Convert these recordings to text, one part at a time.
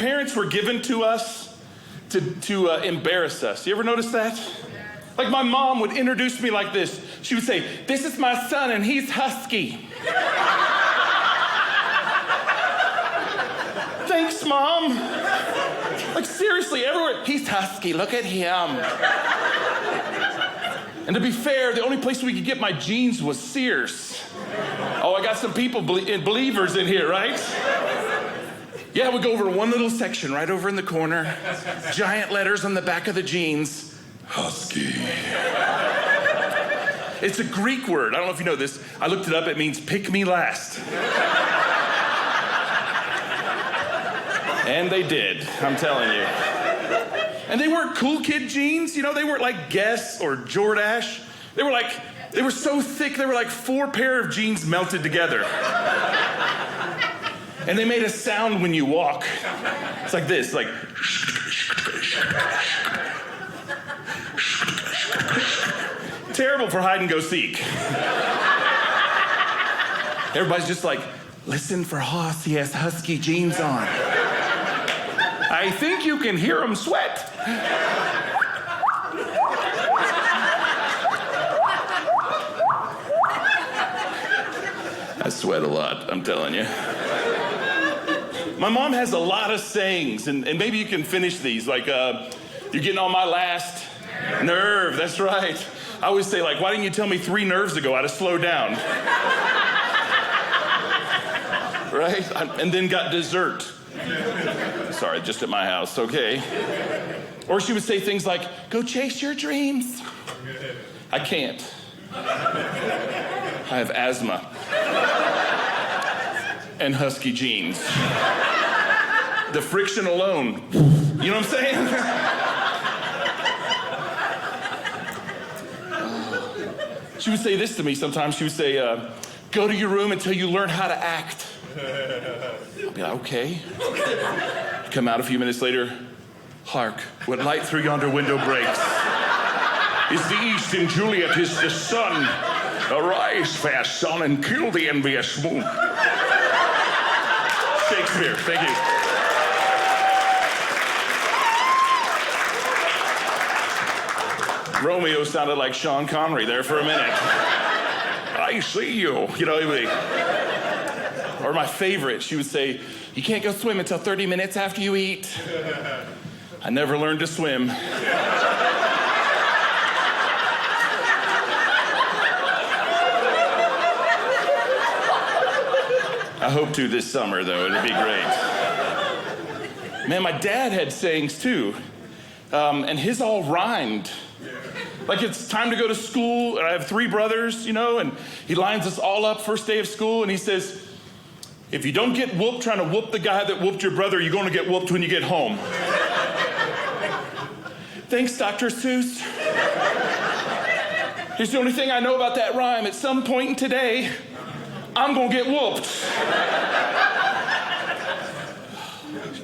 parents were given to us to embarrass us. You ever notice that? Like my mom would introduce me like this. She would say, "This is my son and he's Husky." Thanks, Mom. Like seriously, everywhere, "He's Husky, look at him." And to be fair, the only place we could get my jeans was Sears. Oh, I got some people, believers in here, right? Yeah, we go over to one little section right over in the corner. Giant letters on the back of the jeans. Husky. It's a Greek word. I don't know if you know this. I looked it up. It means pick me last. And they did, I'm telling you. And they weren't cool kid jeans. You know, they weren't like Guess or Jordache. They were so thick, they were like 4 pair of jeans melted together. And they made a sound when you walk. It's like this, like. Terrible for hide and go seek. Everybody's just like, "Listen for Hoss, he has Husky jeans on. I think you can hear him sweat." I sweat a lot, I'm telling you. My mom has a lot of sayings, and maybe you can finish these, like, "You're getting on my last nerve," that's right. I always say, like, "Why didn't you tell me 3 nerves ago? I'd have slowed down." Right? And then got dessert. Sorry, just at my house, okay. Or she would say things like, "Go chase your dreams." I can't. I have asthma. And Husky jeans. The friction alone. You know what I'm saying? She would say this to me sometimes. She would say, "Go to your room until you learn how to act." I'll be like, "Okay." Come out a few minutes later. "Hark, what light through yonder window breaks is the east, and Juliet is the sun. Arise, fair sun, and kill the envious moon." Shakespeare, thank you. Romeo sounded like Sean Connery there for a minute. "I see you." You know, or my favorite, she would say, "You can't go swim until 30 minutes after you eat." I never learned to swim. I hope to this summer, though. It'd be great. Man, my dad had sayings, too. And his all rhymed. Like, it's time to go to school, and I have 3 brothers, you know, and he lines us all up first day of school, and he says, "If you don't get whooped trying to whoop the guy that whooped your brother, you're going to get whooped when you get home." Thanks, Dr. Seuss. Here's the only thing I know about that rhyme. At some point in today, I'm going to get whooped.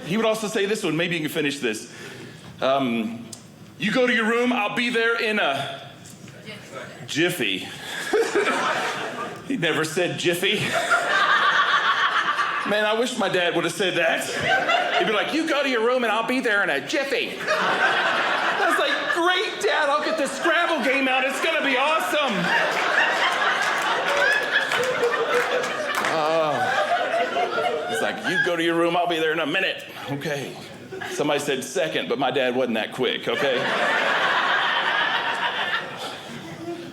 He would also say this one. Maybe you can finish this. "You go to your room, I'll be there in a jiffy." He never said jiffy. Man, I wish my dad would have said that. He'd be like, "You go to your room and I'll be there in a jiffy." I was like, "Great, Dad, I'll get the Scrabble game out. It's gonna be awesome." He's like, "You go to your room, I'll be there in a minute." Okay. Somebody said second, but my dad wasn't that quick, okay?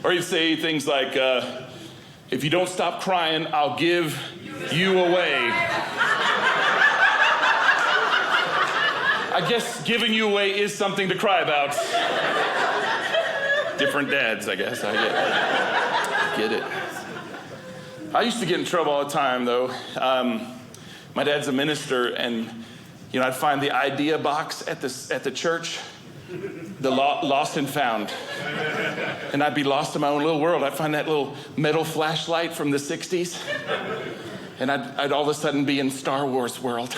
Or he'd say things like, "If you don't stop crying, I'll give you away." I guess giving you away is something to cry about. Different dads, I guess. I get it. I used to get in trouble all the time, though. My dad's a minister, and you know, I'd find the idea box at the church, the lost and found. And I'd be lost in my own little world. I'd find that little metal flashlight from the 60s. And I'd all of a sudden be in Star Wars world.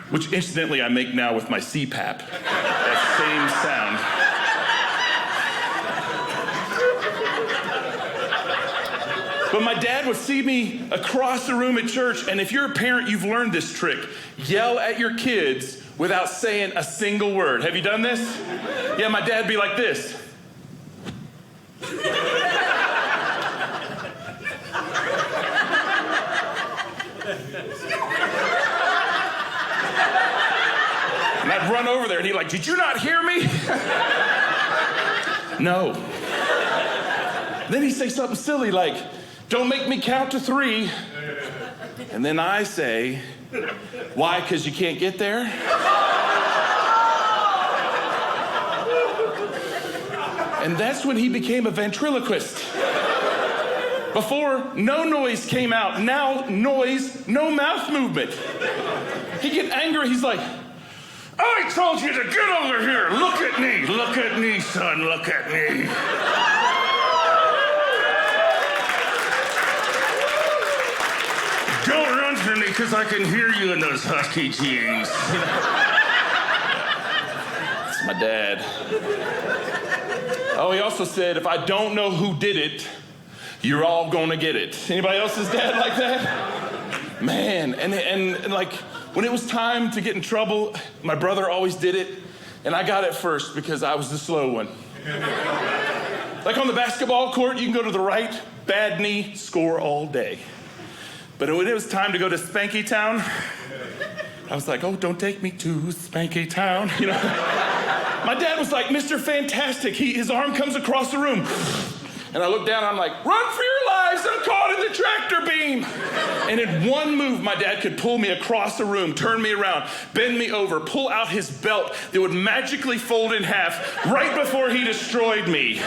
Which incidentally I make now with my CPAP. That same sound. But my dad would see me across the room at church, and if you're a parent, you've learned this trick. Yell at your kids without saying a single word. Have you done this? Yeah, my dad'd be like this. And I'd run over there, and he'd like, did you not hear me? No. Then he'd say something silly like, don't make me count to 3. And then I say, why, because you can't get there? And that's when he became a ventriloquist. Before, no noise came out. Now, noise, no mouth movement. He'd get angry, he's like, I told you to get over here. Look at me, son, look at me. Don't run from me, because I can hear you in those Husky jeans. That's my dad. Oh, he also said, if I don't know who did it, you're all gonna get it. Anybody else's dad like that? Man, and like, when it was time to get in trouble, my brother always did it, and I got it first because I was the slow one. Like on the basketball court, you can go to the right, bad knee, score all day. But when it was time to go to Spanky Town, I was like, oh, don't take me to Spanky Town, you know? My dad was like, Mr. Fantastic. His arm comes across the room. And I look down, I'm like, run for your lives, I'm caught in the tractor beam. And in one move, my dad could pull me across the room, turn me around, bend me over, pull out his belt that would magically fold in half right before he destroyed me.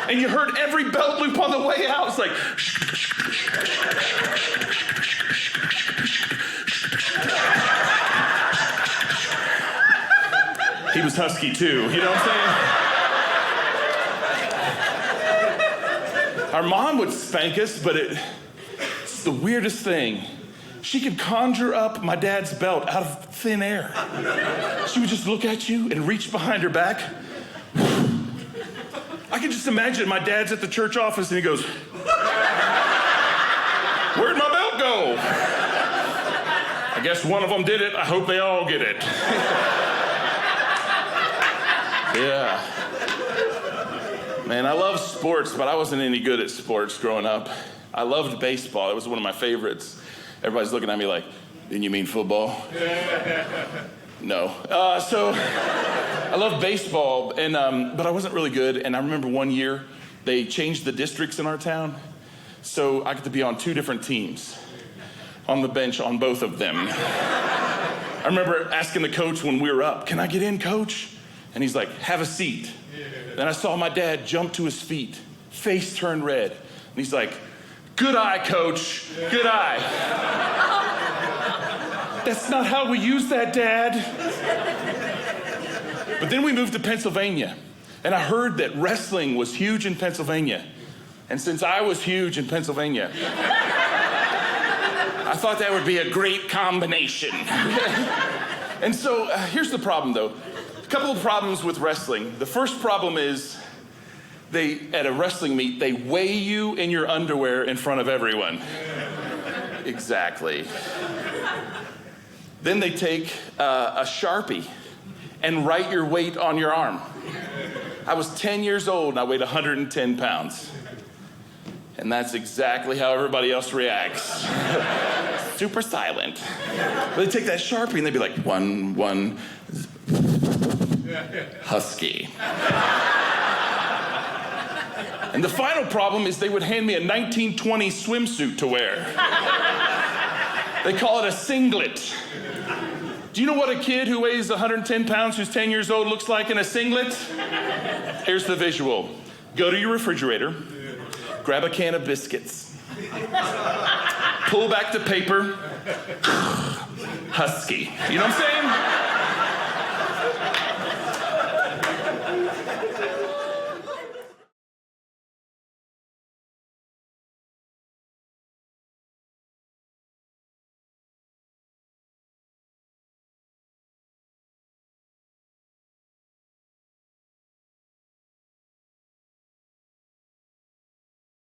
And you heard every belt loop on the way out. It's like, he was Husky too, you know what I'm saying? Our mom would spank us, but it's the weirdest thing. She could conjure up my dad's belt out of thin air. She would just look at you and reach behind her back. I can just imagine my dad's at the church office and he goes, where'd my belt go? I guess one of them did it. I hope they all get it. Yeah. Man, I love sports, but I wasn't any good at sports growing up. I loved baseball. It was one of my favorites. Everybody's looking at me like, didn't you mean football? No. So I loved baseball, and but I wasn't really good. And I remember one year they changed the districts in our town, so I got to be on 2 different teams, on the bench on both of them. I remember asking the coach when we were up, can I get in, coach? And he's like, have a seat. Then I saw my dad jump to his feet, face turned red. And he's like, good eye, coach, good eye. That's not how we use that, Dad. But then we moved to Pennsylvania, and I heard that wrestling was huge in Pennsylvania. And since I was huge in Pennsylvania, I thought that would be a great combination. And so here's the problem, though. A couple of problems with wrestling. The first problem is at a wrestling meet, they weigh you in your underwear in front of everyone. Exactly. Then they take a Sharpie and write your weight on your arm. I was 10 years old and I weighed 110 pounds. And that's exactly how everybody else reacts. Super silent. But they take that Sharpie and they'd be like, 1, Husky. And the final problem is they would hand me a 1920 swimsuit to wear. They call it a singlet. Do you know what a kid who weighs 110 pounds who's 10 years old looks like in a singlet? Here's the visual. Go to your refrigerator, grab a can of biscuits, pull back the paper, Husky. You know what I'm saying?